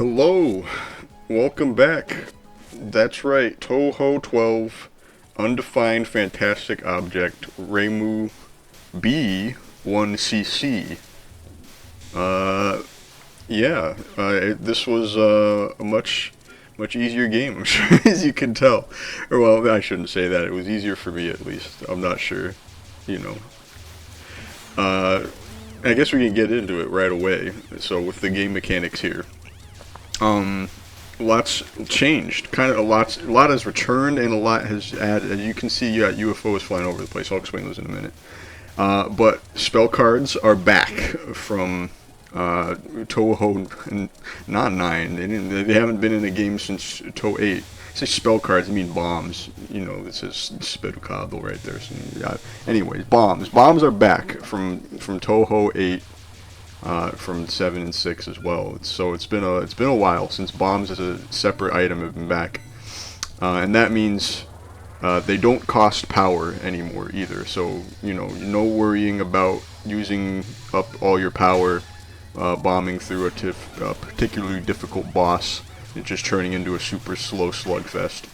Hello, welcome back. That's right, Touhou 12, undefined fantastic object, ReimuB 1cc. This was a much easier game, I'm sure, as you can tell. Or, well, I shouldn't say that. It was easier for me, at least. I'm not sure, you know. Uh, I guess we can get into it right away. So, with the game mechanics here. Lots changed. Kind of a lot has returned, and a lot has added. As you can see, you got UFOs flying over the place. I'll explain those in a minute. But spell cards are back from Touhou, not 9. They haven't been in a game since Touhou 8. I say spell cards, I mean bombs. You know, this is Spedukado right there. So, yeah. Anyways, bombs. Bombs are back from Touhou 8. From 7 and 6 as well. So it's been a while since bombs as a separate item have been back, and that means they don't cost power anymore either. So no worrying about using up all your power bombing through a particularly difficult boss and just turning into a super slow slugfest.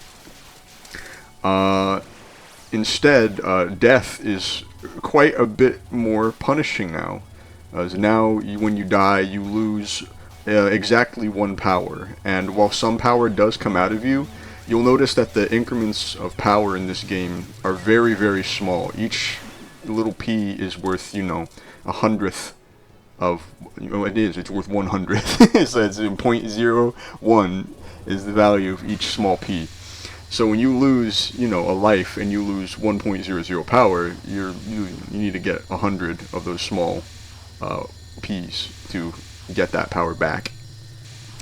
Instead, death is quite a bit more punishing now. As now, when you die, you lose exactly 1 power, and while some power does come out of you, you'll notice that the increments of power in this game are very, very small. Each little P is worth, a hundredth of, it's worth 100th. So it's 0.01 is the value of each small P. So when you lose, a life, and you lose 1.00 power, you need to get 100 of those small P's to get that power back,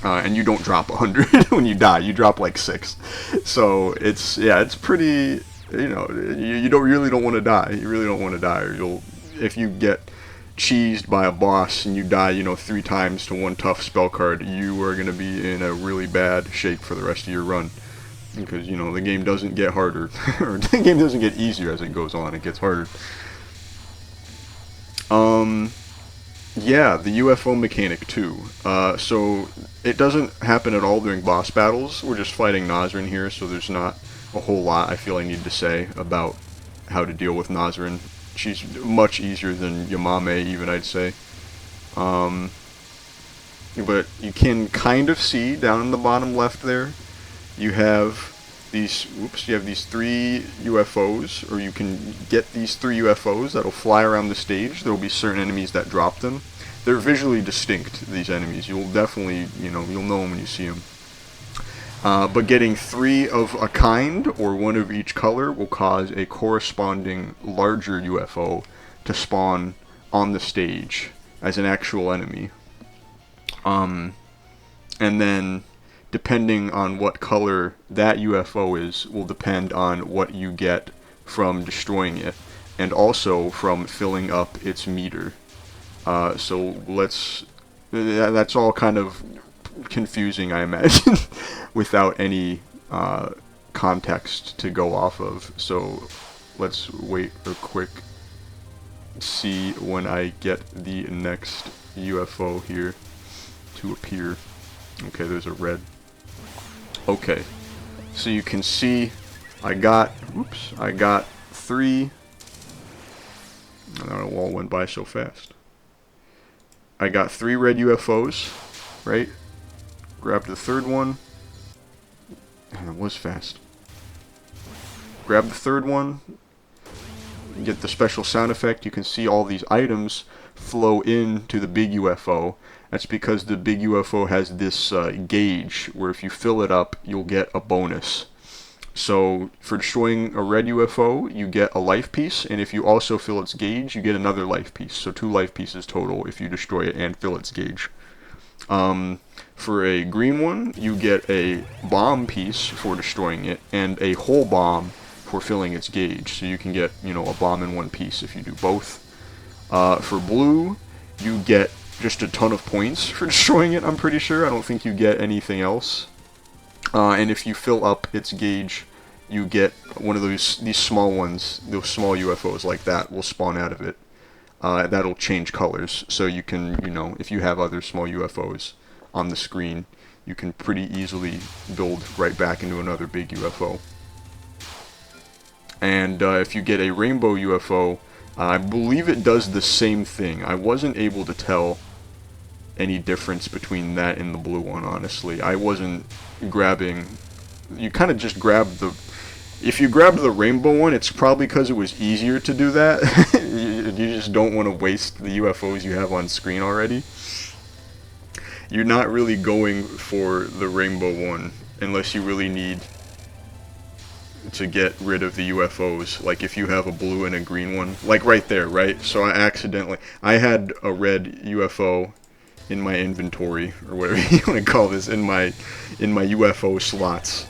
and you don't drop 100 when you die. You drop like 6. So it's pretty. You really don't want to die. You really don't want to die, or if you get cheesed by a boss and you die, 3 times to 1 tough spell card, you are gonna be in a really bad shape for the rest of your run, because the game doesn't get harder, or the game doesn't get easier as it goes on. It gets harder. Yeah, the UFO mechanic too. So it doesn't happen at all during boss battles. We're just fighting Nazrin here, so there's not a whole lot I feel I need to say about how to deal with Nazrin. She's much easier than Yamame, even, I'd say. But you can kind of see down in the bottom left there, you have these 3 UFOs, or you can get these 3 UFOs that'll fly around the stage. There'll be certain enemies that drop them. They're visually distinct, these enemies. You'll definitely, you'll know them when you see them. But getting 3 of a kind, or 1 of each color, will cause a corresponding larger UFO to spawn on the stage as an actual enemy. And then, depending on what color that UFO is, will depend on what you get from destroying it, and also from filling up its meter. So that's all kind of confusing, I imagine, without any context to go off of. So let's wait a quick, see when I get the next UFO here to appear. Okay, there's a red. Okay, so you can see I got 3. I don't know, it all went by so fast. I got 3 red UFOs, right? Grabbed the 3rd one. And it was fast. Grab the 3rd one. Get the special sound effect. You can see all these items flow into the big UFO. That's because the big UFO has this gauge where if you fill it up, you'll get a bonus. So for destroying a red UFO, you get a life piece, and if you also fill its gauge, you get another life piece. So 2 life pieces total if you destroy it and fill its gauge. For a green one, you get a bomb piece for destroying it, and a whole bomb for filling its gauge. So you can get, a bomb in 1 piece if you do both. For blue, you get just a ton of points for destroying it, I'm pretty sure. I don't think you get anything else. And if you fill up its gauge, you get one of these small ones, those small UFOs like that will spawn out of it. That'll change colors, so you can, if you have other small UFOs, on the screen, you can pretty easily build right back into another big UFO. And if you get a rainbow UFO, I believe it does the same thing. I wasn't able to tell any difference between that and the blue one, honestly. I wasn't grabbing... You kind of just grab the... If you grabbed the rainbow one, it's probably because it was easier to do that. You just don't want to waste the UFOs you have on screen already. You're not really going for the rainbow one unless you really need to get rid of the UFOs. Like if you have a blue and a green one, like right there, right? So I had a red UFO in my inventory, or whatever you want to call this, in my UFO slots.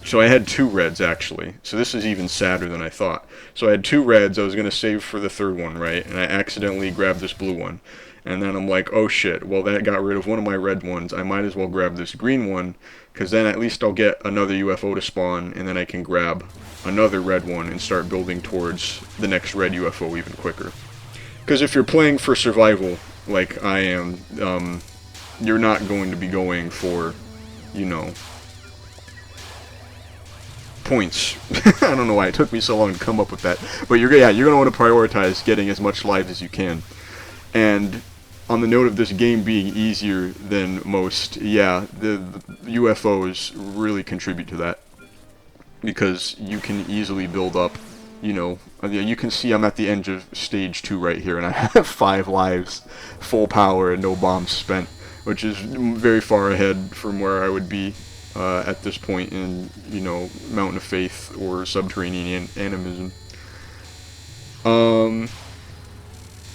So I had 2 reds, actually. So this is even sadder than I thought. So I had 2 reds, I was going to save for the third one, right? And I accidentally grabbed this blue one. And then I'm like, oh shit, well that got rid of one of my red ones, I might as well grab this green one, because then at least I'll get another UFO to spawn, and then I can grab another red one and start building towards the next red UFO even quicker. Because if you're playing for survival, like I am, you're not going to be going for, you know, points. I don't know why it took me so long to come up with that, but you're going to want to prioritize getting as much lives as you can. And on the note of this game being easier than most, yeah, the UFOs really contribute to that. Because you can easily build up, you know, you can see I'm at the end of stage 2 right here, and I have 5 lives, full power, and no bombs spent, which is very far ahead from where I would be at this point in, you know, Mountain of Faith or Subterranean Animism.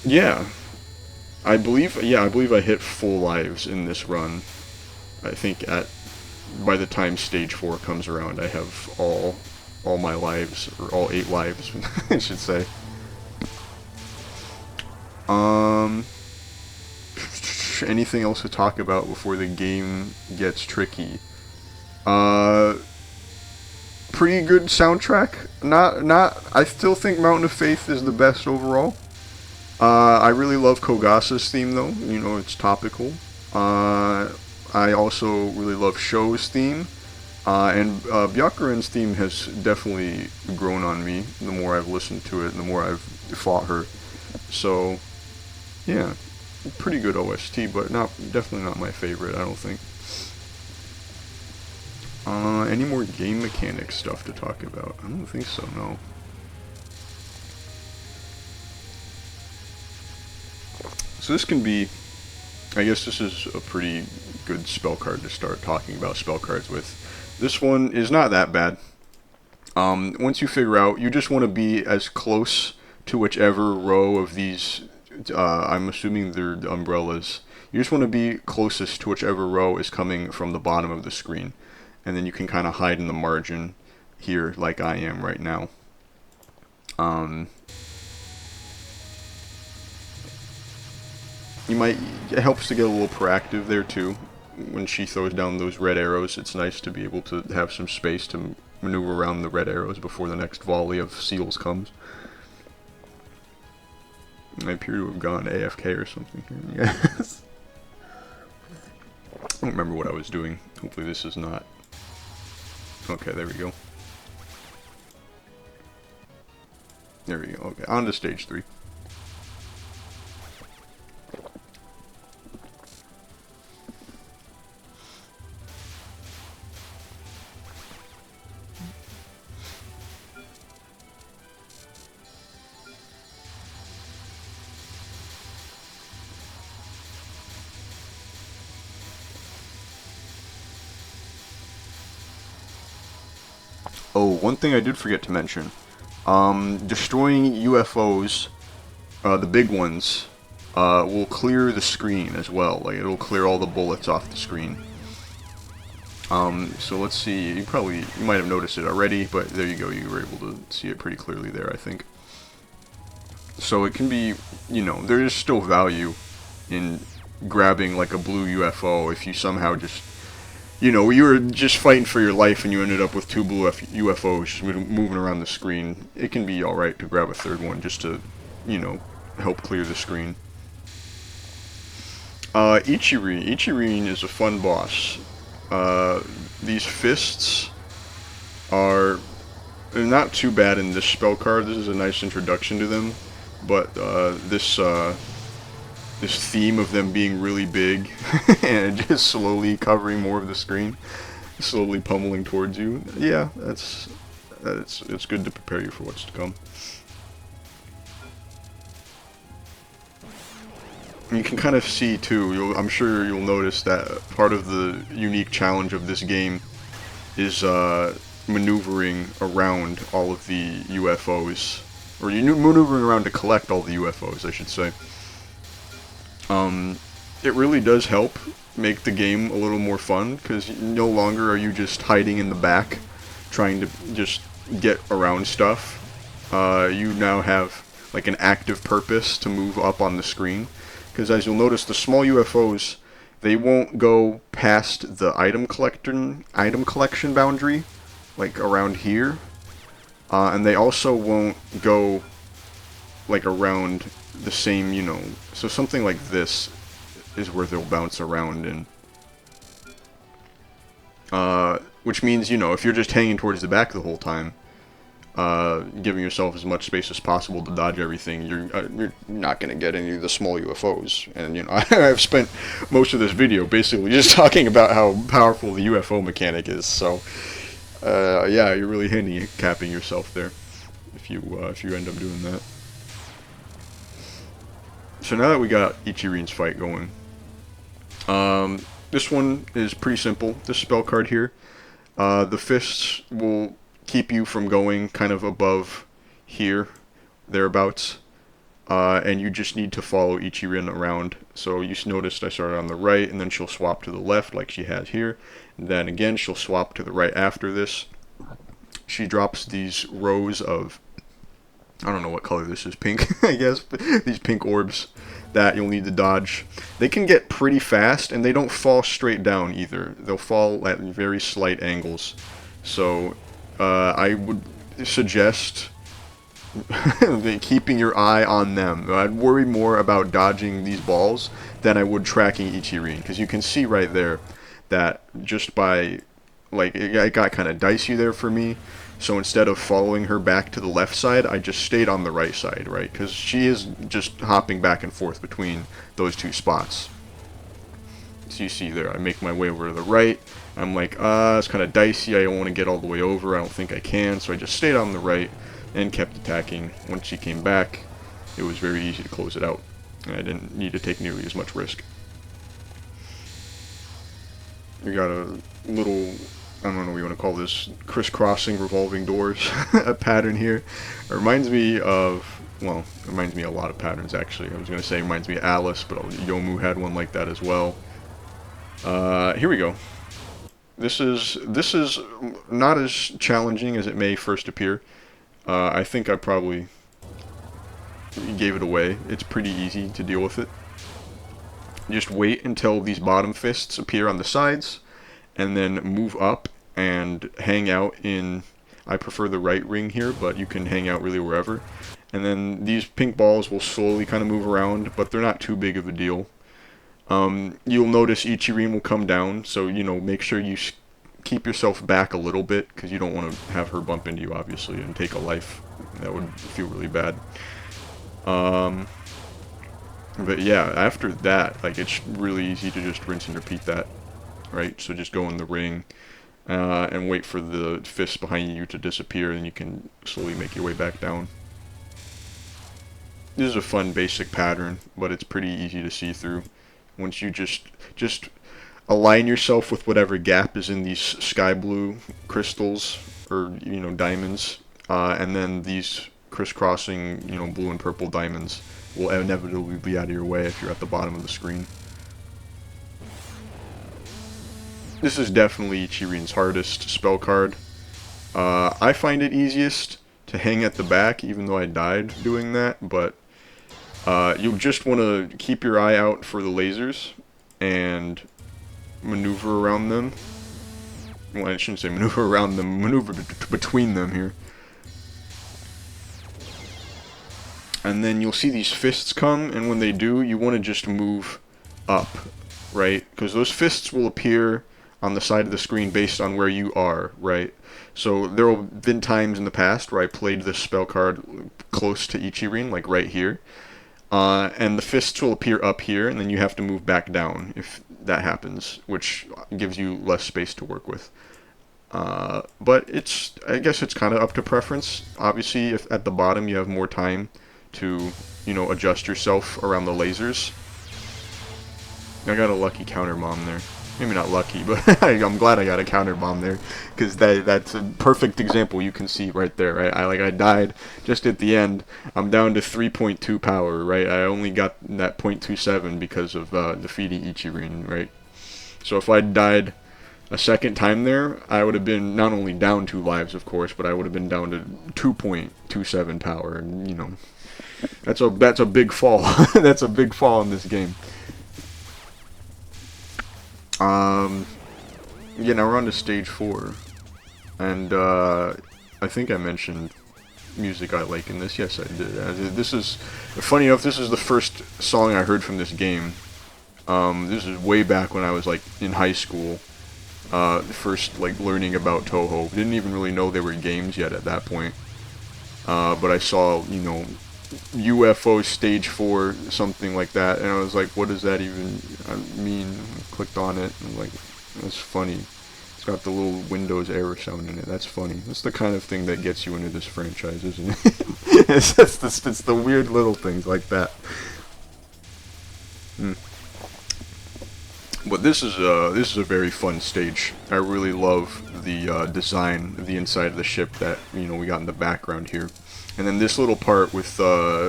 Yeah. I believe I hit full lives in this run. I think by the time stage 4 comes around, I have all my lives, or all 8 lives, I should say. Anything else to talk about before the game gets tricky? Pretty good soundtrack. I still think Mountain of Faith is the best overall. I really love Kogasa's theme, though. You know, it's topical. I also really love Show's theme. And Byakuren's theme has definitely grown on me the more I've listened to it and the more I've fought her. So, yeah, pretty good OST, but definitely not my favorite, I don't think. Any more game mechanics stuff to talk about? I don't think so, no. So this can be, I guess this is a pretty good spell card to start talking about spell cards with. This one is not that bad. Once you figure out, you just want to be as close to whichever row of these, I'm assuming they're the umbrellas. You just want to be closest to whichever row is coming from the bottom of the screen. And then you can kind of hide in the margin here like I am right now. It helps to get a little proactive there too. When she throws down those red arrows, it's nice to be able to have some space to maneuver around the red arrows before the next volley of seals comes. I appear to have gone AFK or something here. Yes. I don't remember what I was doing. Hopefully this is not... Okay, there we go. There we go. Okay, on to stage 3. Oh, one thing I did forget to mention. Destroying UFOs, the big ones, will clear the screen as well. Like, it'll clear all the bullets off the screen. So let's see, you might have noticed it already, but there you go, you were able to see it pretty clearly there, I think. So it can be, you know, there is still value in grabbing like a blue UFO if you somehow just... You know, you were just fighting for your life and you ended up with 2 blue UFOs just moving around the screen. It can be alright to grab a third one just to, you know, help clear the screen. Ichirin is a fun boss. These fists are not too bad in this spell card. This is a nice introduction to them, but this theme of them being really big and just slowly covering more of the screen, slowly pummeling towards you. Yeah, it's good to prepare you for what's to come. You can kind of see too, I'm sure you'll notice that part of the unique challenge of this game is maneuvering around all of the UFOs, or maneuvering around to collect all the UFOs, I should say. It really does help make the game a little more fun, because no longer are you just hiding in the back trying to just get around stuff. You now have like an active purpose to move up on the screen. Because as you'll notice, the small UFOs, they won't go past the item collection boundary, like around here, and they also won't go like around the same, you know. So something like this is where they'll bounce around in. Which means, you know, if you're just hanging towards the back the whole time, giving yourself as much space as possible to dodge everything, you're not going to get any of the small UFOs. And, you know, I've spent most of this video basically just talking about how powerful the UFO mechanic is. So, yeah, you're really handicapping yourself there if you end up doing that. So now that we got Ichirin's fight going, this one is pretty simple. This spell card here, the fists will keep you from going kind of above here, thereabouts, and you just need to follow Ichirin around. So you noticed I started on the right, and then she'll swap to the left like she has here, and then again she'll swap to the right after this. She drops these rows of, I don't know what color this is, pink, I guess, but these pink orbs that you'll need to dodge. They can get pretty fast, and they don't fall straight down either. They'll fall at very slight angles. So I would suggest keeping your eye on them. I'd worry more about dodging these balls than I would tracking Ichirin, because you can see right there that just by, like, it got kind of dicey there for me. So instead of following her back to the left side, I just stayed on the right side, right? Because she is just hopping back and forth between those two spots. So you see there, I make my way over to the right. I'm like, it's kind of dicey. I don't want to get all the way over. I don't think I can. So I just stayed on the right and kept attacking. Once she came back, it was very easy to close it out. And I didn't need to take nearly as much risk. We got a little, I don't know what you want to call this, crisscrossing revolving doors a pattern here. It reminds me of, well, it reminds me of a lot of patterns actually. I was going to say it reminds me of Alice, but Yomu had one like that as well. Here we go. This is not as challenging as it may first appear. I think I probably gave it away. It's pretty easy to deal with it. Just wait until these bottom fists appear on the sides, and then move up and hang out in, I prefer the right ring here, but you can hang out really wherever. And then these pink balls will slowly kind of move around, but they're not too big of a deal. You'll notice Ichirin will come down, so, you know, make sure you keep yourself back a little bit, because you don't want to have her bump into you, obviously, and take a life. That would feel really bad. But yeah, after that, like, it's really easy to just rinse and repeat that, right? So just go in the ring, and wait for the fist behind you to disappear, and you can slowly make your way back down. This is a fun basic pattern, but it's pretty easy to see through. Once you just align yourself with whatever gap is in these sky blue crystals, or, you know, diamonds, and then these crisscrossing, you know, blue and purple diamonds will inevitably be out of your way if you're at the bottom of the screen. This is definitely Ichirin's hardest spell card. I find it easiest to hang at the back, even though I died doing that, but you'll just want to keep your eye out for the lasers and maneuver around them. Well, I shouldn't say maneuver around them, maneuver between them here. And then you'll see these fists come, and when they do, you want to just move up, right? Because those fists will appear on the side of the screen based on where you are, right? So there have been times in the past where I played this spell card close to Ichirin, like right here, and the fists will appear up here, and then you have to move back down if that happens, which gives you less space to work with. But I guess it's kind of up to preference. Obviously, if at the bottom you have more time to, adjust yourself around the lasers. I got a lucky counter bomb there. Maybe not lucky, but I'm glad I got a counter bomb there, because that's a perfect example. You can see right there, right? I died just at the end. I'm down to 3.2 power, right? I only got that 0.27 because of defeating Ichirin, right? So if I died a second time there, I would have been not only down 2 lives, of course, but I would have been down to 2.27 power, and that's a big fall. That's a big fall in this game. Yeah, now we're on to stage 4, and I think I mentioned music I like in this. Yes, I did. This is, funny enough, this is the first song I heard from this game. This is way back when I was like in high school. First like learning about Touhou. Didn't even really know they were games yet at that point. But I saw, UFO stage 4, something like that, and I was like, what does that even mean? I clicked on it, and like, that's funny. It's got the little Windows error sound in it. That's funny. That's the kind of thing that gets you into this franchise, isn't it? it's the weird little things like that. But this is a very fun stage. I really love the design of the inside of the ship that we got in the background here. And then this little part with,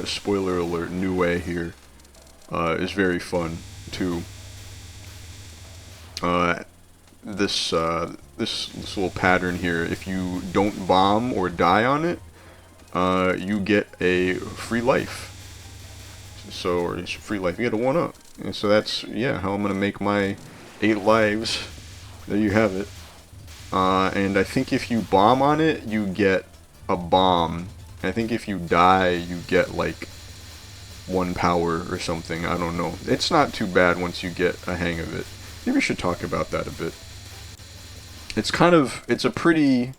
spoiler alert, Niue here, is very fun, too. This little pattern here, if you don't bomb or die on it, you get a free life. Or free life, you get a 1-up. And so that's, how I'm going to make my 8 lives. There you have it. And I think if you bomb on it, you get a bomb. I think if you die, you get like 1 power or something. I don't know. It's not too bad once you get a hang of it. Maybe we should talk about that a bit. It's a pretty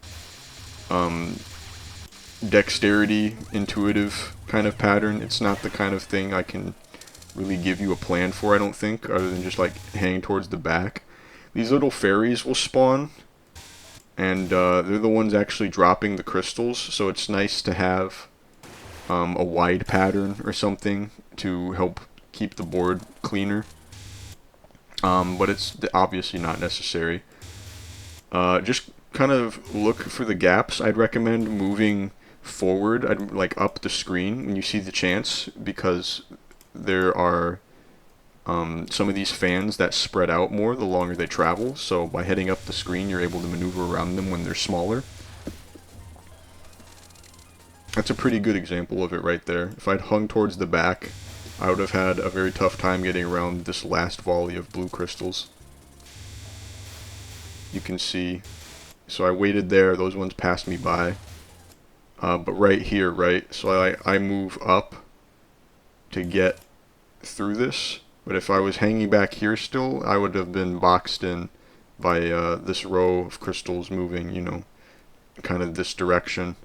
dexterity, intuitive kind of pattern. It's not the kind of thing I can really give you a plan for, I don't think, other than just like hang towards the back. These little fairies will spawn, and they're the ones actually dropping the crystals, so it's nice to have a wide pattern or something to help keep the board cleaner. But it's obviously not necessary. Just kind of look for the gaps. I'd recommend moving forward, like up the screen when you see the chance, because there are some of these fans that spread out more the longer they travel, so by heading up the screen you're able to maneuver around them when they're smaller. That's a pretty good example of it right there. If I'd hung towards the back, I would have had a very tough time getting around this last volley of blue crystals. You can see, so I waited there, those ones passed me by. But right here, right, so I move up to get through this, but if I was hanging back here still, I would have been boxed in by this row of crystals moving, kind of this direction.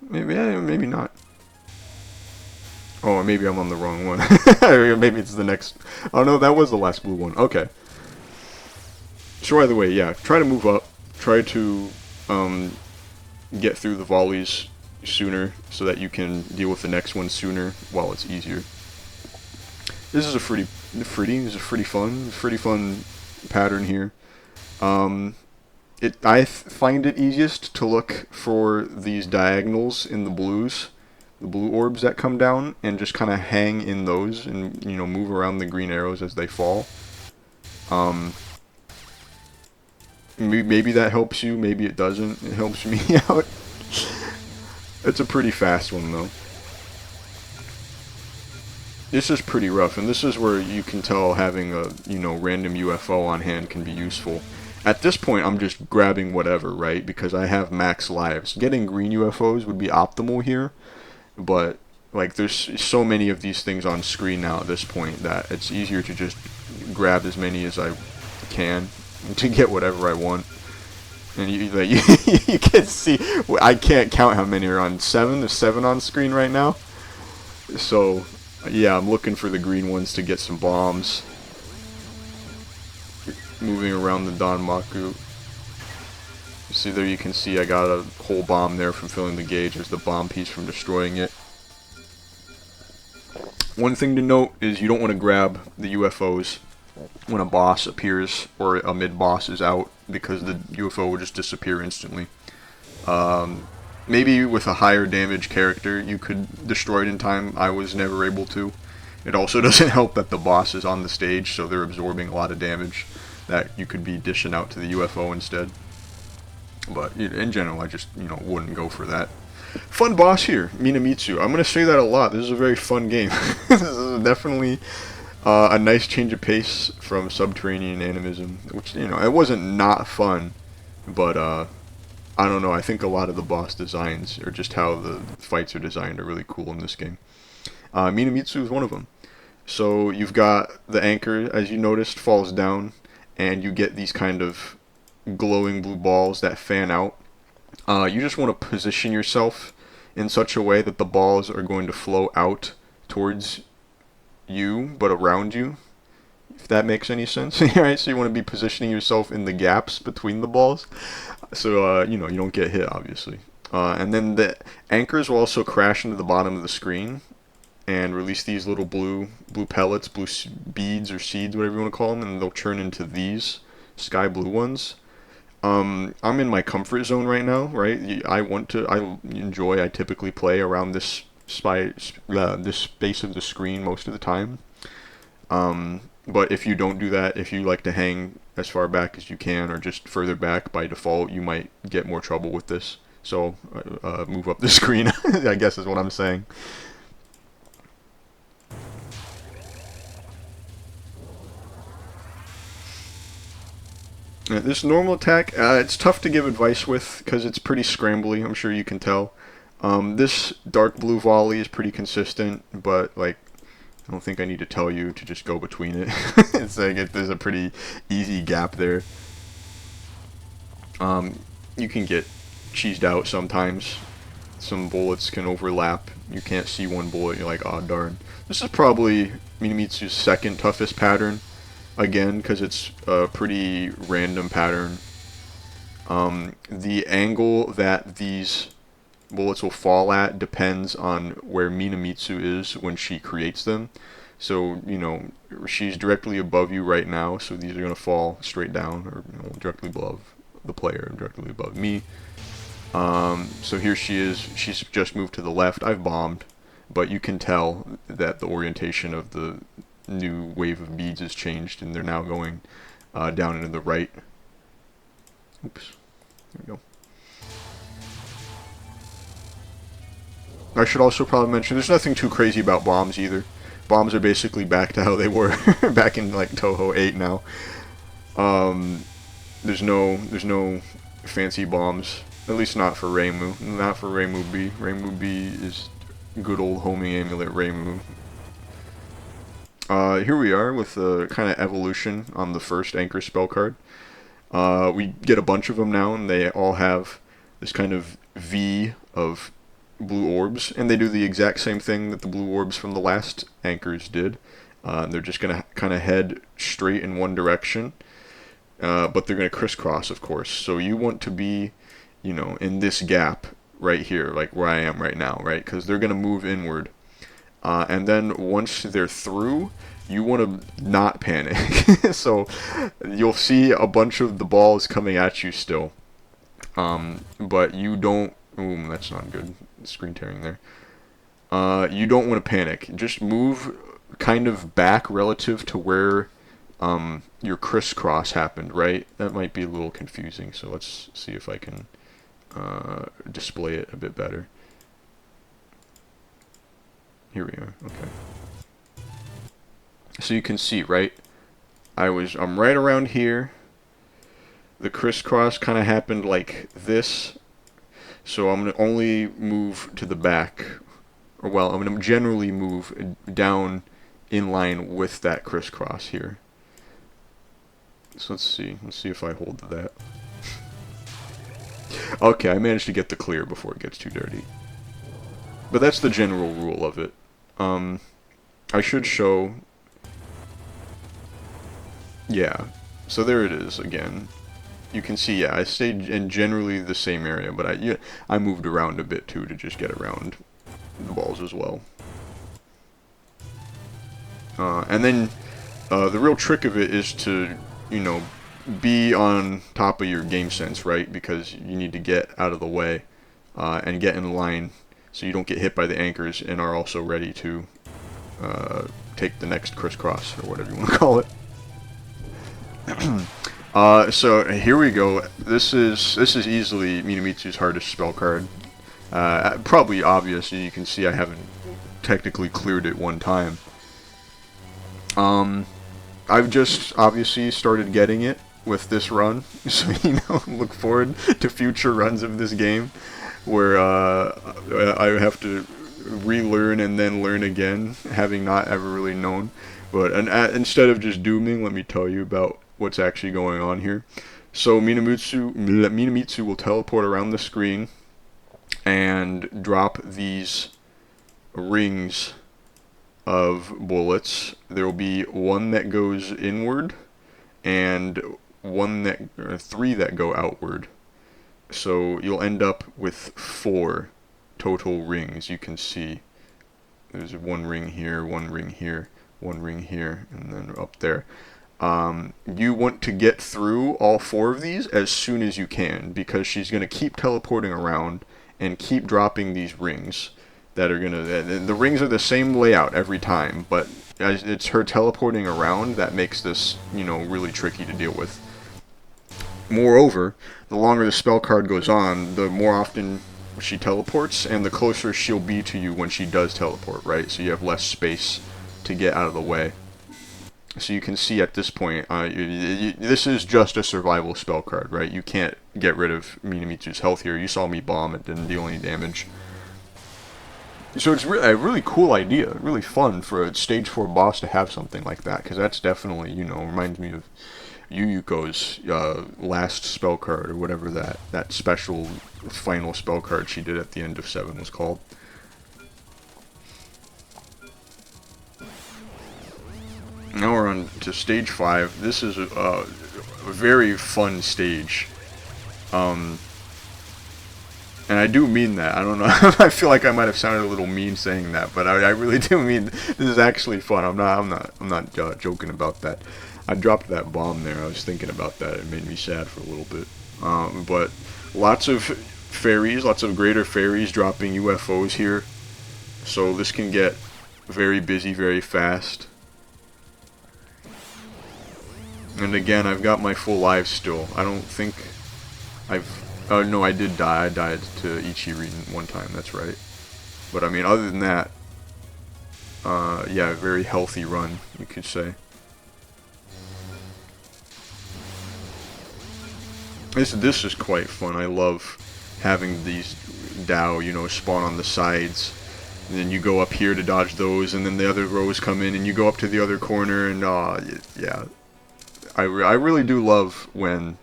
Maybe not. Oh, maybe I'm on the wrong one. Maybe it's the next. Oh no, that was the last blue one. Okay. So either way, yeah, try to move up. Try to get through the volleys sooner so that you can deal with the next one sooner while it's easier. This is a pretty fun pattern here. I find it easiest to look for these diagonals in the blues, the blue orbs that come down, and just kind of hang in those and move around the green arrows as they fall. Maybe that helps you, maybe it doesn't. It helps me out. It's a pretty fast one though. This is pretty rough, and this is where you can tell having a random UFO on hand can be useful. At this point, I'm just grabbing whatever, right? Because I have max lives. Getting green UFOs would be optimal here, but like there's so many of these things on screen now at this point that it's easier to just grab as many as I can to get whatever I want. And like, you can see, I can't count how many are on. There's 7 on screen right now. So yeah, I'm looking for the green ones to get some bombs. Moving around the Danmaku. See there, you can see I got a whole bomb there from filling the gauge. There's the bomb piece from destroying it. One thing to note is you don't want to grab the UFOs when a boss appears or a mid-boss is out, because the UFO will just disappear instantly. Maybe with a higher damage character you could destroy it in time. I was never able to. It also doesn't help that the boss is on the stage, so they're absorbing a lot of damage that you could be dishing out to the UFO instead. But in general, I just, wouldn't go for that. Fun boss here, Minamitsu. I'm going to say that a lot. This is a very fun game. This is definitely a nice change of pace from Subterranean Animism, which, it wasn't not fun, but I don't know, I think a lot of the boss designs, or just how the fights are designed, are really cool in this game. Minamitsu is one of them. So you've got the anchor, as you noticed, falls down, and you get these kind of glowing blue balls that fan out. You just want to position yourself in such a way that the balls are going to flow out towards you, but around you, if that makes any sense. Right? So you want to be positioning yourself in the gaps between the balls, so you don't get hit, obviously. And then the anchors will also crash into the bottom of the screen and release these little blue pellets, blue beads or seeds, whatever you want to call them, and they'll turn into these sky blue ones. I'm in my comfort zone right now, right? I typically play around this this space of the screen most of the time. But if you don't do that, if you like to hang as far back as you can, or just further back by default, you might get more trouble with this. So move up the screen, I guess is what I'm saying. This normal attack, it's tough to give advice with because it's pretty scrambly, I'm sure you can tell. This dark blue volley is pretty consistent, but I don't think I need to tell you to just go between it. It's there's a pretty easy gap there. You can get cheesed out sometimes. Some bullets can overlap. You can't see one bullet, you're like, oh darn. This is probably Minamitsu's second toughest pattern. Again, because it's a pretty random pattern. The angle that these bullets will fall at depends on where Minamitsu is when she creates them. So, she's directly above you right now, so these are going to fall straight down, or directly above the player, directly above me. So here she is. She's just moved to the left. I've bombed, but you can tell that the orientation of the new wave of beads has changed, and they're now going down into the right. Oops. There we go. I should also probably mention there's nothing too crazy about bombs either. Bombs are basically back to how they were back in Touhou 8 now. There's no fancy bombs, at least not for Reimu, not for ReimuB. ReimuB is good old homing amulet Reimu. Here we are with the kind of evolution on the first anchor spell card. We get a bunch of them now, and they all have this kind of V of blue orbs, and they do the exact same thing that the blue orbs from the last anchors did. They're just going to kind of head straight in one direction, but they're going to crisscross, of course. So you want to be, in this gap right here, like where I am right now, right? Because they're going to move inward. And then once they're through, you want to not panic. So you'll see a bunch of the balls coming at you still. But you don't... Ooh, that's not good. Screen tearing there. You don't want to panic. Just move kind of back relative to where your crisscross happened, right? That might be a little confusing, so let's see if I can display it a bit better. Here we are. Okay. So you can see, right? I'm right around here. The crisscross kind of happened like this. So I'm going to only move to the back or well, I'm going to generally move down in line with that crisscross here. So let's see if I hold that. Okay, I managed to get the clear before it gets too dirty. But that's the general rule of it. I should show... Yeah, so there it is again. You can see, yeah, I stayed in generally the same area, but I moved around a bit too to just get around the balls as well. And then the real trick of it is to, you know, be on top of your game sense, right? Because you need to get out of the way and get in line so you don't get hit by the anchors and are also ready to take the next crisscross or whatever you want to call it. So here we go. This is easily Minamitsu's hardest spell card. Probably obvious. You can see I haven't technically cleared it one time. I've just obviously started getting it with this run, so you know, look forward to future runs of this game where I have to relearn and then learn again, having not ever really known. But instead of just dooming, let me tell you about what's actually going on here. So Minamitsu will teleport around the screen and drop these rings of bullets. There will be one that goes inward and three that go outward. So you'll end up with 4 total rings. You can see there's one ring here, one ring here, one ring here, and then up there. You want to get through all 4 of these as soon as you can, because she's going to keep teleporting around and keep dropping these rings that are going to... The rings are the same layout every time, but it's her teleporting around that makes this, you know, really tricky to deal with. Moreover, the longer the spell card goes on, the more often she teleports, and the closer she'll be to you when she does teleport, right? So you have less space to get out of the way. So you can see at this point, this is just a survival spell card, right? You can't get rid of Minamitsu's health here. You saw me bomb, it didn't deal any damage. So it's a really cool idea, really fun for a stage 4 boss to have something like that, because that's definitely, you know, reminds me of Yuyuko's last spell card, or whatever that special final spell card she did at the end of 7 was called. Now we're on to stage 5. This is a very fun stage. And I do mean that. I don't know. I feel like I might have sounded a little mean saying that, but I really do mean this is actually fun. I'm not joking about that. I dropped that bomb there. I was thinking about that. It made me sad for a little bit. But lots of fairies, lots of greater fairies dropping UFOs here. So this can get very busy very fast. And again, I've got my full lives still. I don't think I've... no, I did die. I died to Ichirin one time, that's right. But I mean, other than that, yeah, very healthy run, you could say. This is quite fun. I love having these Dao, you know, spawn on the sides. And then you go up here to dodge those, and then the other rows come in, and you go up to the other corner, and yeah. I really do love when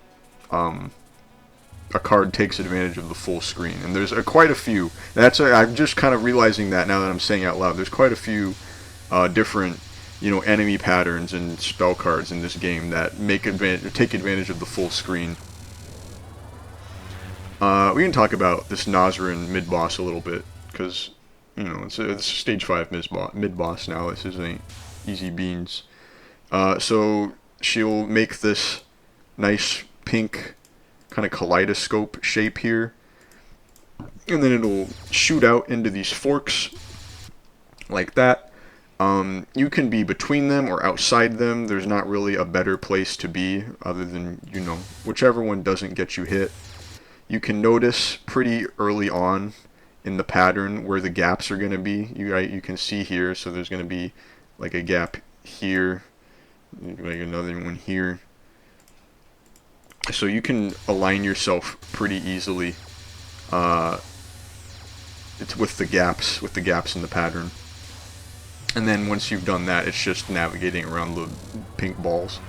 a card takes advantage of the full screen, and there's quite a few. I'm just kind of realizing that now that I'm saying it out loud. There's quite a few different, you know, enemy patterns and spell cards in this game that take advantage of the full screen. We can talk about this Nazarin mid-boss a little bit, because, you know, it's a stage 5 mid-boss now. This isn't easy beans. So she'll make this nice pink kind of kaleidoscope shape here, and then it'll shoot out into these forks like that. You can be between them or outside them. There's not really a better place to be other than, you know, whichever one doesn't get you hit. You can notice pretty early on in the pattern where the gaps are going to be. You can see here, so there's going to be like a gap here, like another one here. So you can align yourself pretty easily it's with the gaps in the pattern. And then once you've done that, it's just navigating around the pink balls.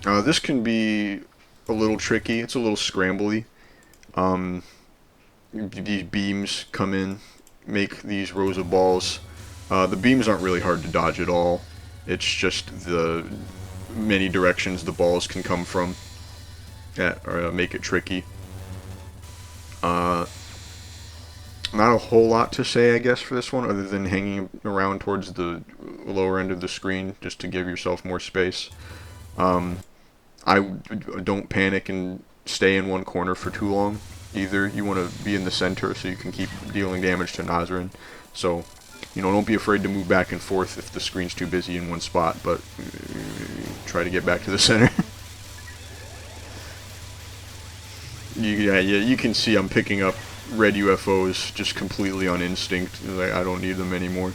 This can be a little tricky. It's a little scrambly. These beams come in, make these rows of balls. The beams aren't really hard to dodge at all. It's just the many directions the balls can come from that make it tricky. Not a whole lot to say, I guess, for this one, other than hanging around towards the lower end of the screen just to give yourself more space. I don't panic and stay in one corner for too long either. You want to be in the center so you can keep dealing damage to Nazrin. So, you know, don't be afraid to move back and forth if the screen's too busy in one spot, but try to get back to the center. Yeah, you can see I'm picking up red UFOs just completely on instinct. Like, I don't need them anymore.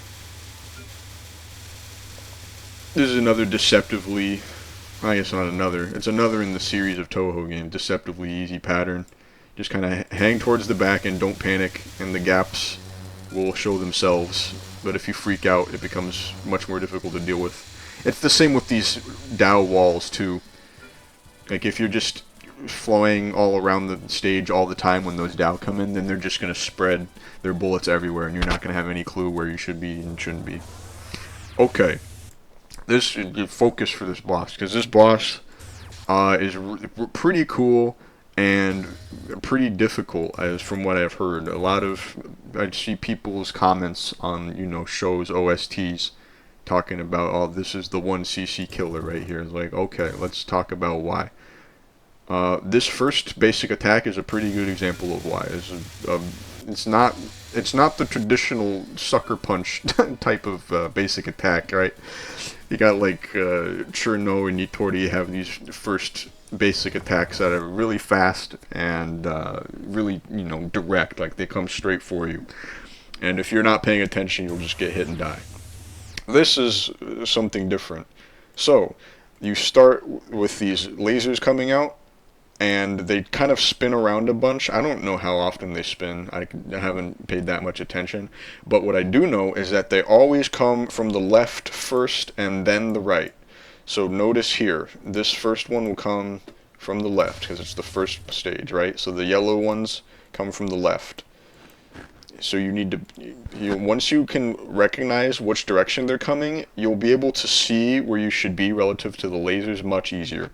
This is another deceptively, I guess not another, it's another in the series of Touhou games, deceptively easy pattern. Just kind of hang towards the back and don't panic, and the gaps will show themselves. But if you freak out, it becomes much more difficult to deal with. It's the same with these Dao walls too. Like if you're just flying all around the stage all the time when those Dao come in, then they're just going to spread their bullets everywhere, and you're not going to have any clue where you should be and shouldn't be. Okay. This should focus for this boss, because this boss is pretty cool and pretty difficult, as from what I've heard. I see people's comments on, you know, shows, OSTs, talking about, oh, this is the 1cc killer right here. It's like, okay, let's talk about why. This first basic attack is a pretty good example of why. It's not the traditional sucker punch type of basic attack, right? You got like Cherno and Nitori have these first basic attacks that are really fast and really, you know, direct, like they come straight for you. And if you're not paying attention, you'll just get hit and die. This is something different. So, you start with these lasers coming out, and they kind of spin around a bunch. I don't know how often they spin. I haven't paid that much attention. But what I do know is that they always come from the left first and then the right. So notice here, this first one will come from the left because it's the first stage, right? So the yellow ones come from the left. So you need to, once you can recognize which direction they're coming, you'll be able to see where you should be relative to the lasers much easier.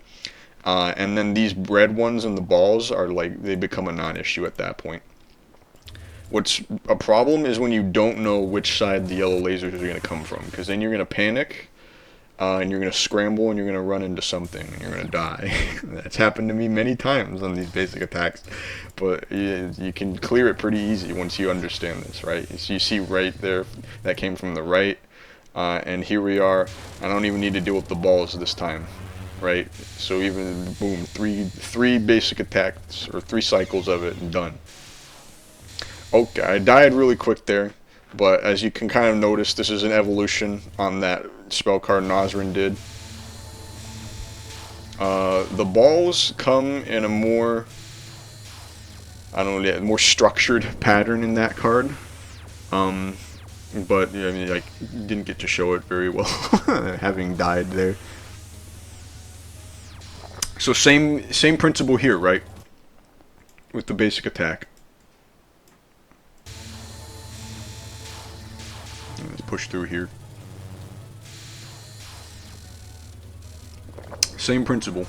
And then these red ones and the balls are like, they become a non-issue at that point. What's a problem is when you don't know which side the yellow lasers are going to come from, because then you're going to panic, and you're going to scramble, and you're going to run into something, and you're going to die. That's happened to me many times on these basic attacks, but you can clear it pretty easy once you understand this, right? So you see right there, that came from the right, and here we are. I don't even need to deal with the balls this time. Right, so even boom, three basic attacks or 3 cycles of it and done. Okay, I died really quick there, but as you can kind of notice, this is an evolution on that spell card Nazrin did. The balls come in a more, I don't know, more structured pattern in that card. But I mean, I didn't get to show it very well, having died there. So same principle here, right? With the basic attack. Let's push through here. Same principle.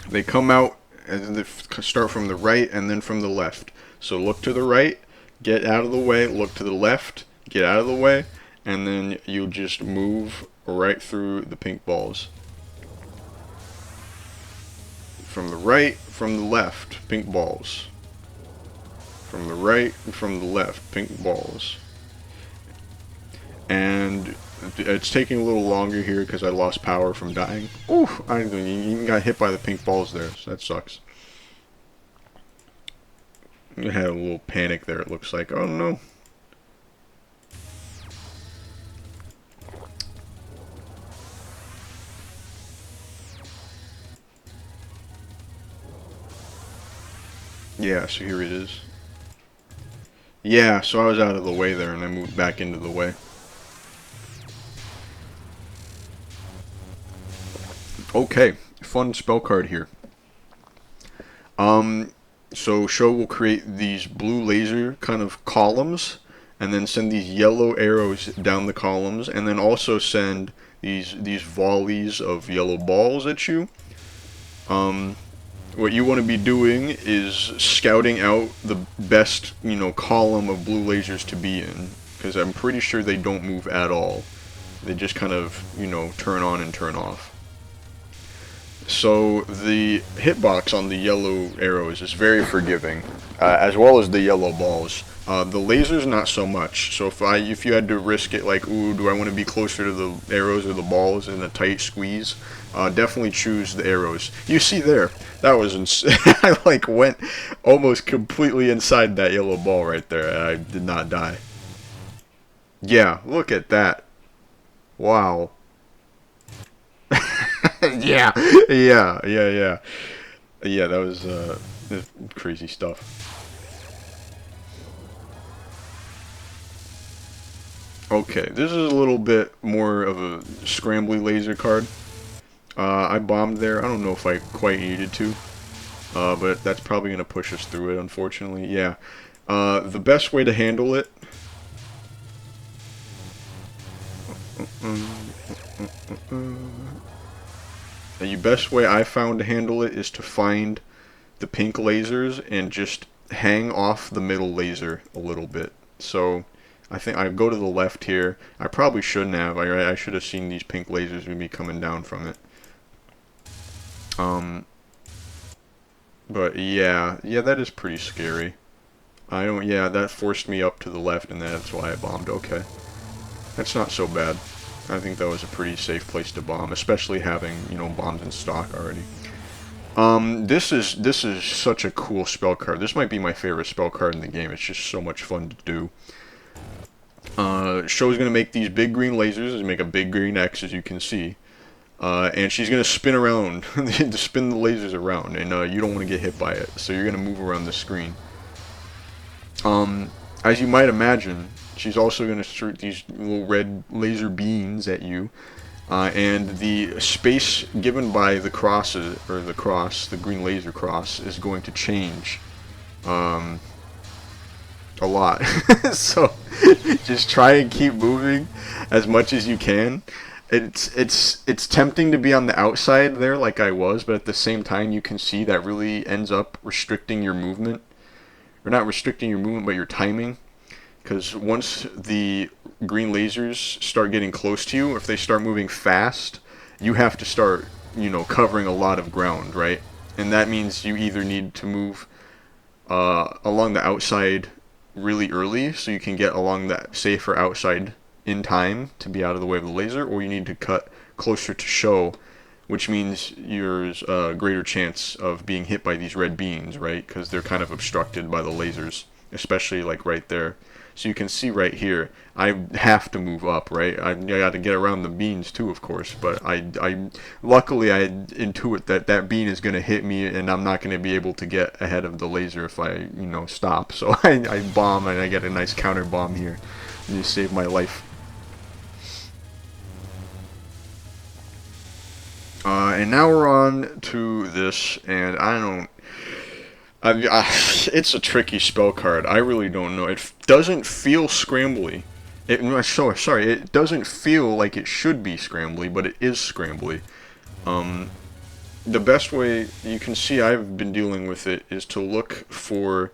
They come out and they start from the right and then from the left. So look to the right, get out of the way, look to the left, get out of the way, and then you just move right through the pink balls. From the right, from the left, pink balls. From the right, from the left, pink balls. And it's taking a little longer here because I lost power from dying. Ooh, I even got hit by the pink balls there, so that sucks. I had a little panic there, it looks like. Oh no. Yeah, so here it is. Yeah, so I was out of the way there and I moved back into the way. Okay, fun spell card here. So Sho will create these blue laser kind of columns, and then send these yellow arrows down the columns, and then also send these volleys of yellow balls at you. What you want to be doing is scouting out the best, column of blue lasers to be in, because I'm pretty sure they don't move at all. They just kind of, turn on and turn off. So the hitbox on the yellow arrows is very forgiving, as well as the yellow balls. The lasers not so much. So if you had to risk it, like, ooh, do I want to be closer to the arrows or the balls in a tight squeeze? Definitely choose the arrows. You see there, that was I like went almost completely inside that yellow ball right there, and I did not die. Yeah, look at that. Wow. Yeah, yeah. Yeah, that was crazy stuff. Okay, this is a little bit more of a scrambly laser card. I bombed there. I don't know if I quite needed to, but that's probably going to push us through it, unfortunately. Yeah. The best way to handle it... The best way I found to handle it is to find the pink lasers and just hang off the middle laser a little bit. So I think I go to the left here. I probably shouldn't have. I should have seen these pink lasers maybe coming down from it. But yeah, that is pretty scary. Yeah, that forced me up to the left, and that's why I bombed. Okay, that's not so bad. I think that was a pretty safe place to bomb, especially having, bombs in stock already. This is such a cool spell card. This might be my favorite spell card in the game. It's just so much fun to do. Sho's gonna make these big green lasers and make a big green X, as you can see. And she's gonna spin around, to spin the lasers around, and you don't want to get hit by it, so you're gonna move around the screen. As you might imagine, she's also gonna shoot these little red laser beams at you, and the space given by the crosses, or the green laser cross, is going to change, a lot. So just try and keep moving as much as you can. It's tempting to be on the outside there like I was, but at the same time you can see that really ends up restricting your movement. Or not restricting your movement, but your timing. Because once the green lasers start getting close to you, if they start moving fast, you have to start, covering a lot of ground, right? And that means you either need to move along the outside really early, so you can get along that safer outside in time to be out of the way of the laser, or you need to cut closer to Sho, which means there's a greater chance of being hit by these red beams, right? Because they're kind of obstructed by the lasers, especially like right there. So you can see right here, I have to move up, right? I got to get around the beans too, of course, but luckily I intuit that bean is going to hit me, and I'm not going to be able to get ahead of the laser if I, stop. So I bomb, and I get a nice counter bomb here, and you save my life. And now we're on to this, and it's a tricky spell card. I really don't know. It doesn't feel scrambly. It doesn't feel like it should be scrambly, but it is scrambly. The best way you can see I've been dealing with it is to look for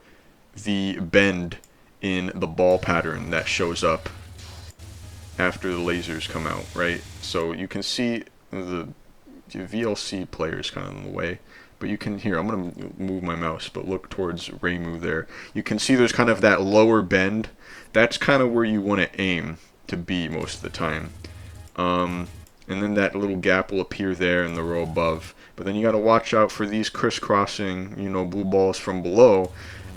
the bend in the ball pattern that shows up after the lasers come out, right? So you can see the VLC player is kind of in the way, but you can I'm going to move my mouse, but look towards ReimuB there. You can see there's kind of that lower bend. That's kind of where you want to aim to be most of the time. And then that little gap will appear there in the row above. But then you got to watch out for these crisscrossing, blue balls from below.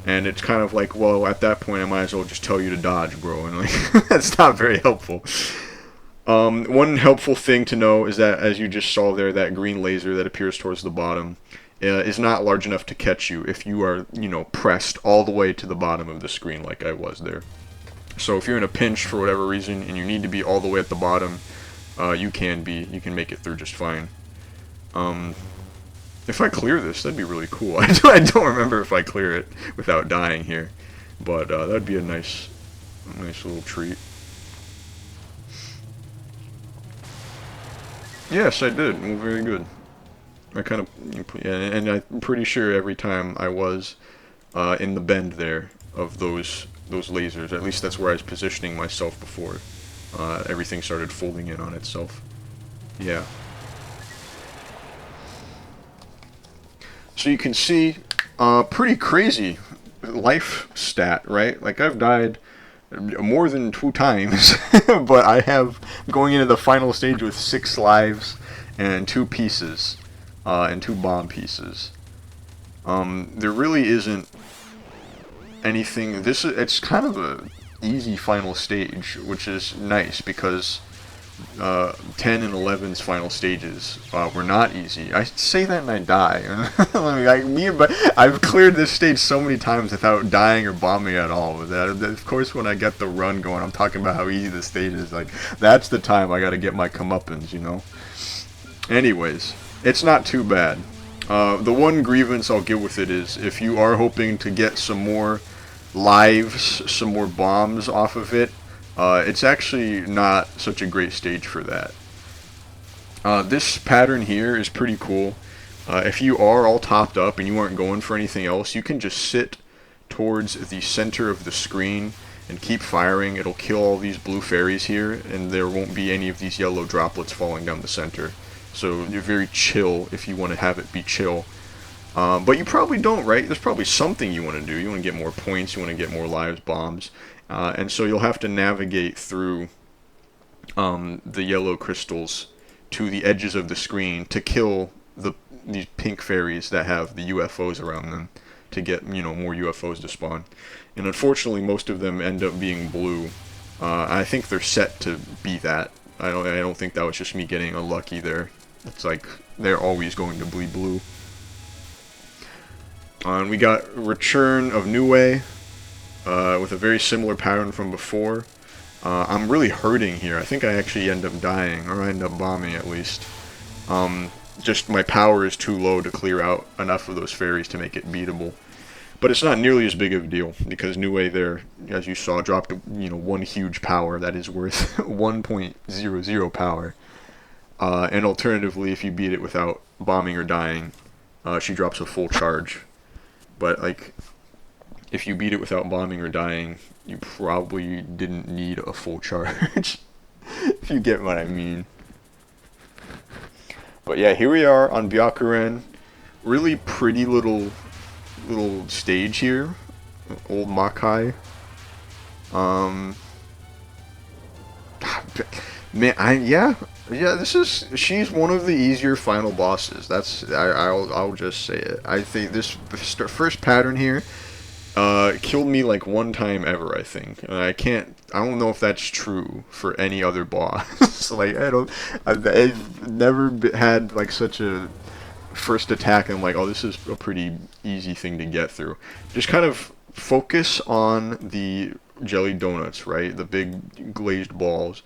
And it's kind of like, well, at that point I might as well just tell you to dodge, bro. And like, that's not very helpful. One helpful thing to know is that, as you just saw there, that green laser that appears towards the bottom is not large enough to catch you if you are, you know, pressed all the way to the bottom of the screen like I was there. So if you're in a pinch for whatever reason and you need to be all the way at the bottom, you can make it through just fine. If I clear this, that'd be really cool. I don't remember if I clear it without dying here, but that'd be a nice little treat. Yes, I did. Well, very good. I kind of, yeah, and I'm pretty sure every time I was in the bend there of those lasers, at least that's where I was positioning myself before everything started folding in on itself. Yeah. So you can see, pretty crazy life stat, right? Like I've died more than 2 times, but I have going into the final stage with 6 lives and 2 pieces, and 2 bomb pieces. There really isn't anything. It's kind of a easy final stage, which is nice because 10 and 11's final stages were not easy. I say that and I die. But I've cleared this stage so many times without dying or bombing at all. Of course, when I get the run going, I'm talking about how easy the stage is. Like, that's the time I gotta get my comeuppance, you know? Anyways, it's not too bad. The one grievance I'll give with it is if you are hoping to get some more lives, some more bombs off of it, it's actually not such a great stage for that. This pattern here is pretty cool. If you are all topped up and you aren't going for anything else, you can just sit towards the center of the screen and keep firing. It'll kill all these blue fairies here, and there won't be any of these yellow droplets falling down the center. So you're very chill if you want to have it be chill. But you probably don't, right? There's probably something you want to do. You want to get more points, you want to get more lives, bombs. And so you'll have to navigate through the yellow crystals to the edges of the screen to kill these pink fairies that have the UFOs around them to get, you know, more UFOs to spawn. And unfortunately, most of them end up being blue. I think they're set to be that. I don't think that was just me getting unlucky there. It's like they're always going to be blue. And we got Return of Niue with a very similar pattern from before. I'm really hurting here. I think I actually end up dying, or I end up bombing at least. Just my power is too low to clear out enough of those fairies to make it beatable. But it's not nearly as big of a deal, because Niue there, as you saw, dropped, you know, 1 huge power that is worth 1.00 power. And alternatively, if you beat it without bombing or dying, she drops a full charge. But, like, if you beat it without bombing or dying, you probably didn't need a full charge. If you get what I mean. But yeah, here we are on Byakuren. Really pretty little stage here. Old Makai. Man, yeah, she's one of the easier final bosses. I'll just say it. I think this first pattern here killed me like 1 time ever, I think. And I don't know if that's true for any other boss. Like, I've never had like such a first attack and I'm like, oh, this is a pretty easy thing to get through. Just kind of focus on the jelly donuts, right? The big glazed balls.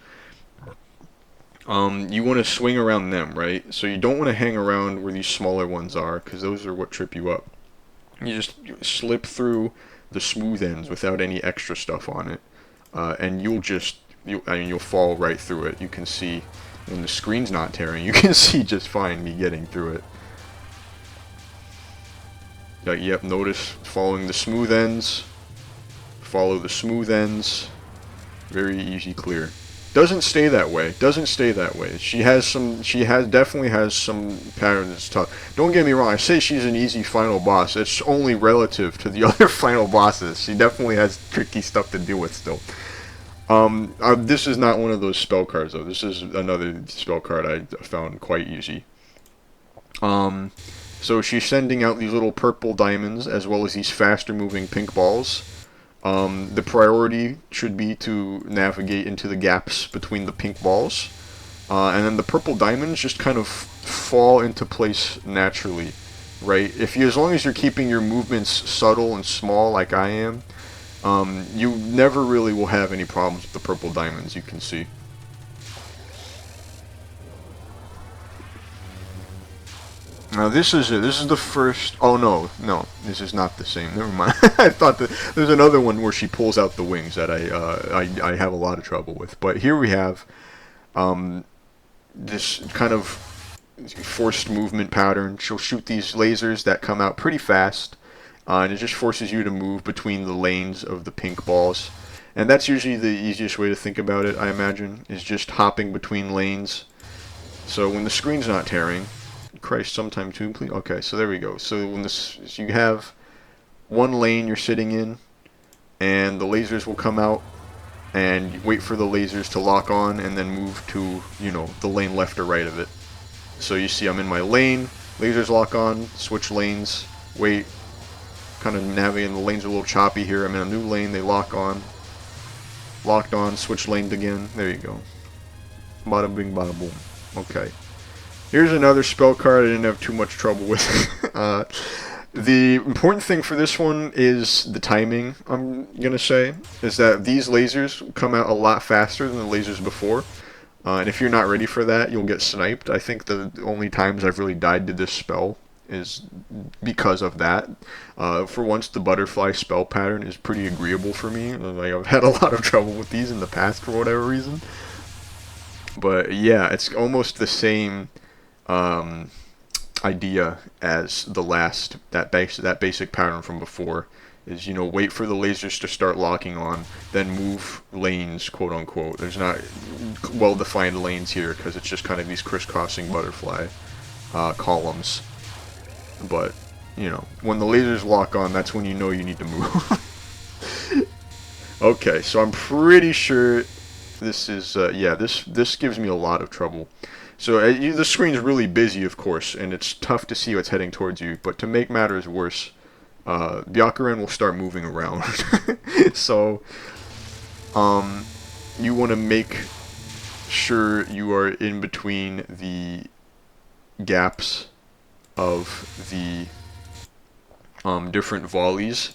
You want to swing around them, right? So you don't want to hang around where these smaller ones are, because those are what trip you up. You just slip through the smooth ends without any extra stuff on it, and you'll fall right through it. You can see when the screen's not tearing, you can see just fine me getting through it. Yep, notice following the smooth ends. Follow the smooth ends. Very easy clear. Doesn't stay that way. Doesn't stay that way. She definitely has some patterns that's tough. Don't get me wrong, I say she's an easy final boss. It's only relative to the other final bosses. She definitely has tricky stuff to deal with still. This is not one of those spell cards though. This is another spell card I found quite easy. So she's sending out these little purple diamonds as well as these faster moving pink balls. The priority should be to navigate into the gaps between the pink balls, and then the purple diamonds just kind of fall into place naturally right? As long as you're keeping your movements subtle and small like I am, you never really will have any problems with the purple diamonds, you can see. Now this is the first. Oh no, this is not the same. Never mind. I thought that there's another one where she pulls out the wings that I have a lot of trouble with. But here we have this kind of forced movement pattern. She'll shoot these lasers that come out pretty fast, and it just forces you to move between the lanes of the pink balls. And that's usually the easiest way to think about it, I imagine, is just hopping between lanes. So when the screen's not tearing. Christ, sometime too, please. Okay, so there we go. So when you have one lane you're sitting in, and the lasers will come out, and you wait for the lasers to lock on, and then move to, the lane left or right of it. So you see I'm in my lane, lasers lock on, switch lanes, wait, kind of navigating. The lanes are a little choppy here. I'm in a new lane, they lock on, locked on, switch lanes again. There you go. Bada bing, bada boom. Okay. Here's another spell card I didn't have too much trouble with. The important thing for this one is the timing, I'm going to say, is that these lasers come out a lot faster than the lasers before. And if you're not ready for that, you'll get sniped. I think the only times I've really died to this spell is because of that. For once, the butterfly spell pattern is pretty agreeable for me. Like, I've had a lot of trouble with these in the past for whatever reason. But yeah, it's almost the same idea as that basic pattern from before. Is, wait for the lasers to start locking on, then move lanes, quote unquote. There's not well-defined lanes here because it's just kind of these crisscrossing butterfly columns. But, when the lasers lock on, that's when you know you need to move. Okay, so I'm pretty sure this is, this gives me a lot of trouble. So the screen's really busy, of course, and it's tough to see what's heading towards you. But to make matters worse, Byakuren will start moving around. So, you want to make sure you are in between the gaps of the different volleys,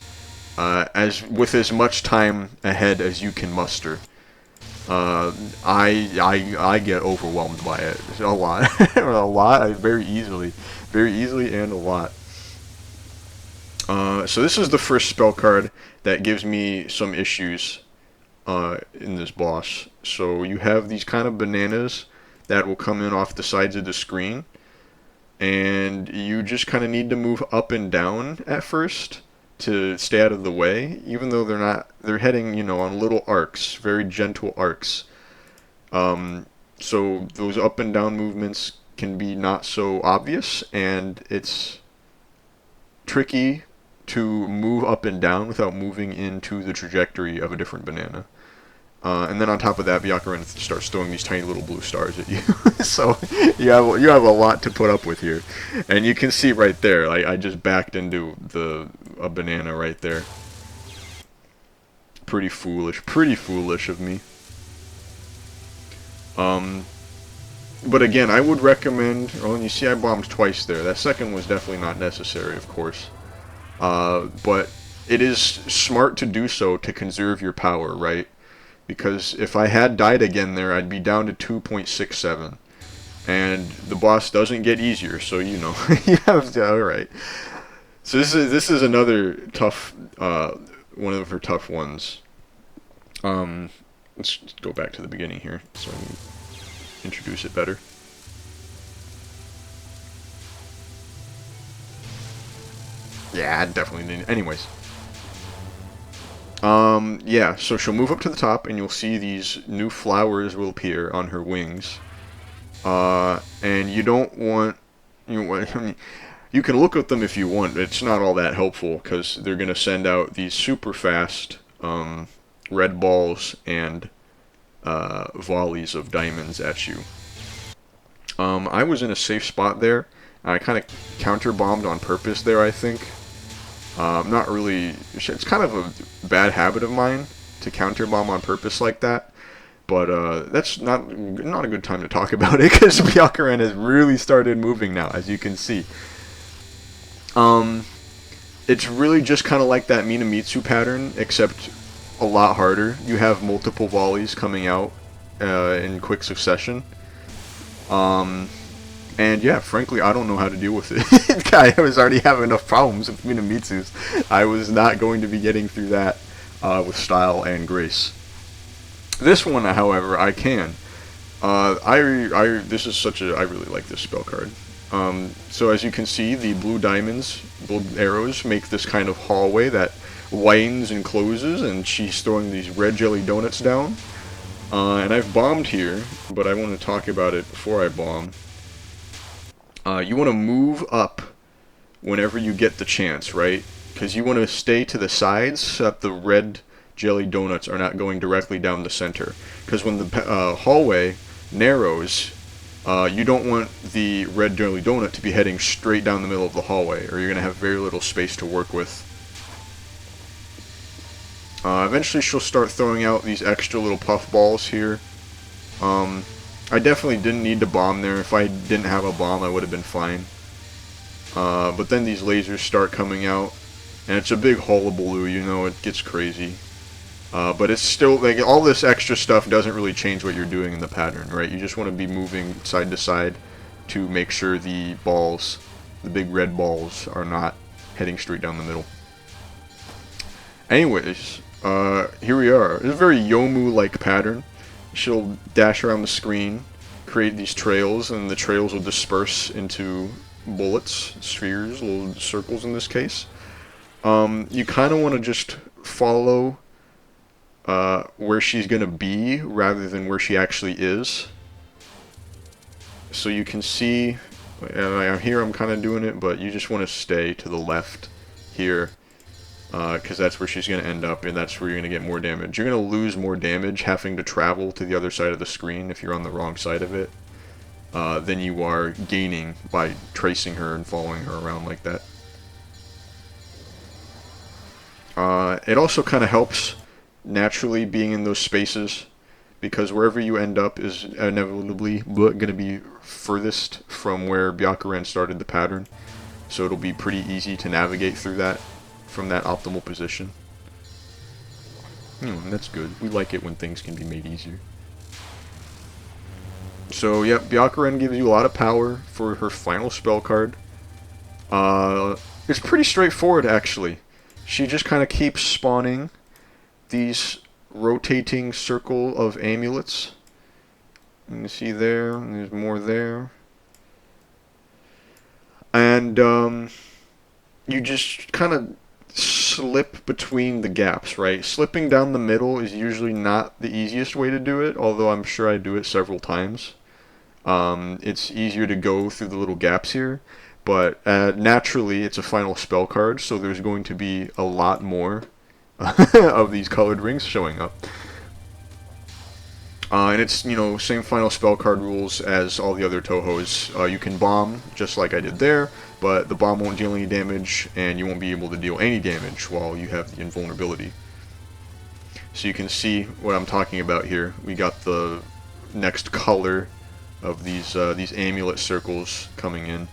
with as much time ahead as you can muster. I get overwhelmed by it a lot, very easily and a lot. So this is the first spell card that gives me some issues in this boss. So you have these kind of bananas that will come in off the sides of the screen, and you just kind of need to move up and down at first to stay out of the way, even though they're heading, on little arcs, very gentle arcs. So those up and down movements can be not so obvious, and it's tricky to move up and down without moving into the trajectory of a different banana. And then on top of that, Byakuren starts throwing these tiny little blue stars at you. So you have a lot to put up with here. And you can see right there, I just backed into a banana right there. Pretty foolish of me. But again, I would recommend, you see I bombed twice there. That second was definitely not necessary, of course. But it is smart to do so to conserve your power, right? Because if I had died again there, I'd be down to 2.67. And the boss doesn't get easier, so you have to, alright. So this is another tough, one of her tough ones. Let's go back to the beginning here, so I can introduce it better. Yeah, definitely didn't. Anyways. Yeah, so she'll move up to the top, and you'll see these new flowers will appear on her wings. And you don't want... You can look at them if you want. It's not all that helpful, because they're going to send out these super fast red balls and volleys of diamonds at you. I was in a safe spot there. I kind of counter-bombed on purpose there, I think. Not really... It's kind of a bad habit of mine to counter-bomb on purpose like that. But that's not a good time to talk about it, because Byakuren has really started moving now, as you can see. It's really just kind of like that Minamitsu pattern, except a lot harder. You have multiple volleys coming out in quick succession. And yeah, frankly, I don't know how to deal with it. I was already having enough problems with Minamitsus. I was not going to be getting through that with style and grace. This one, however, I can. This is such a, I really like this spell card. So as you can see, the blue diamonds, blue arrows, make this kind of hallway that widens and closes, and she's throwing these red jelly donuts down. And I've bombed here, but I want to talk about it before I bomb. You want to move up whenever you get the chance, right? Because you want to stay to the sides so that the red jelly donuts are not going directly down the center. Because when the hallway narrows, you don't want the red jelly donut to be heading straight down the middle of the hallway, or you're going to have very little space to work with. Eventually she'll start throwing out these extra little puff balls here. I definitely didn't need to bomb there. If I didn't have a bomb, I would have been fine. But then these lasers start coming out, and it's a big hullabaloo, you know, it gets crazy. But it's still, like, all this extra stuff doesn't really change what you're doing in the pattern, right? You just want to be moving side to side to make sure the balls, the big red balls, are not heading straight down the middle. Anyways, here we are. It's a very Yomu-like pattern. She'll dash around the screen, create these trails, and the trails will disperse into bullets, spheres, little circles in this case. You kind of want to just follow where she's going to be rather than where she actually is. So you can see, and here I'm kind of doing it, but you just want to stay to the left here. Because that's where she's going to end up, and that's where you're going to get more damage. You're going to lose more damage having to travel to the other side of the screen if you're on the wrong side of it, than you are gaining by tracing her and following her around like that. It also kind of helps naturally being in those spaces, because wherever you end up is inevitably going to be furthest from where Byakuren started the pattern, so it'll be pretty easy to navigate through that from that optimal position. That's good. We like it when things can be made easier. So, yep, Byakuren gives you a lot of power for her final spell card. It's pretty straightforward, actually. She just kind of keeps spawning these rotating circle of amulets. You can see there, and there's more there. And, you just kind of slip between the gaps, right? Slipping down the middle is usually not the easiest way to do it, although I'm sure I do it several times. It's easier to go through the little gaps here, but naturally it's a final spell card, so there's going to be a lot more of these colored rings showing up. And it's, you know, same final spell card rules as all the other Touhous. You can bomb, just like I did there, but the bomb won't deal any damage, and you won't be able to deal any damage while you have the invulnerability. So you can see what I'm talking about here. We got the next color of these amulet circles coming in.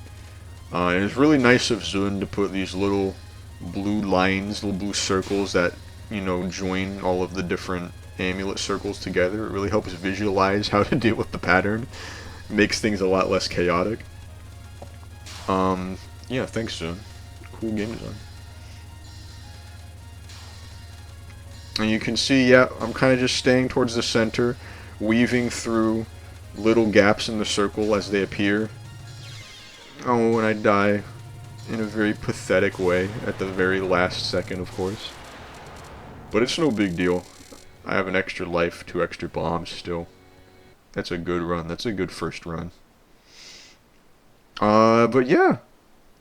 And it's really nice of Zun to put these little blue lines, little blue circles that, you know, join all of the different amulet circles together. It really helps visualize how to deal with the pattern. Makes things a lot less chaotic. Yeah, thanks, Zun. Cool game design. And you can see, yeah, I'm kind of just staying towards the center, weaving through little gaps in the circle as they appear. Oh, and I die in a very pathetic way at the very last second, of course. But it's no big deal. I have an extra life, 2 extra bombs still. That's a good run. That's a good first run. But yeah,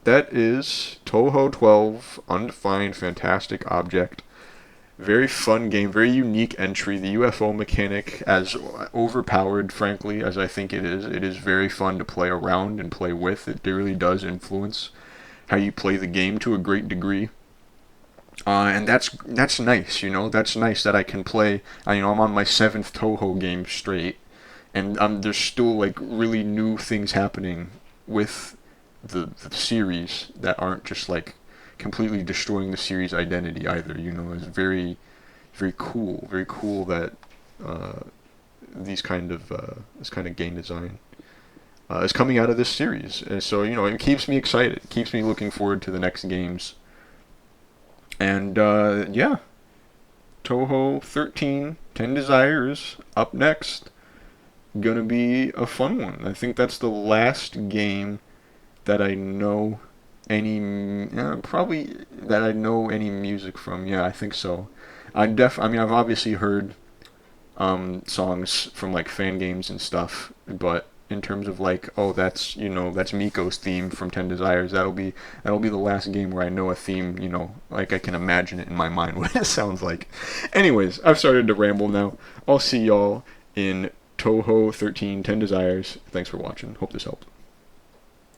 that is Touhou 12, Undefined Fantastic Object. Very fun game, very unique entry. The UFO mechanic, as overpowered, frankly, as I think it is very fun to play around and play with. It really does influence how you play the game to a great degree. And that's nice, you know. That's nice that I can play. You know, I'm on my 7th Touhou game straight, and there's still like really new things happening with the series that aren't just like completely destroying the series identity either. You know, it's very very cool that this kind of game design is coming out of this series. And so, you know, it keeps me excited, it keeps me looking forward to the next games. And yeah, Touhou 13, 10 Desires, up next. Gonna be a fun one. I think that's the last game that I know probably that I know any music from. Yeah, I think so. I mean, I've obviously heard songs from like fan games and stuff, but in terms of like, oh, that's, you know, that's Miko's theme from 10 Desires. That'll be the last game where I know a theme, you know, like I can imagine it in my mind what it sounds like. Anyways, I've started to ramble now. I'll see y'all in Touhou 13 10 Desires. Thanks for watching. Hope this helped.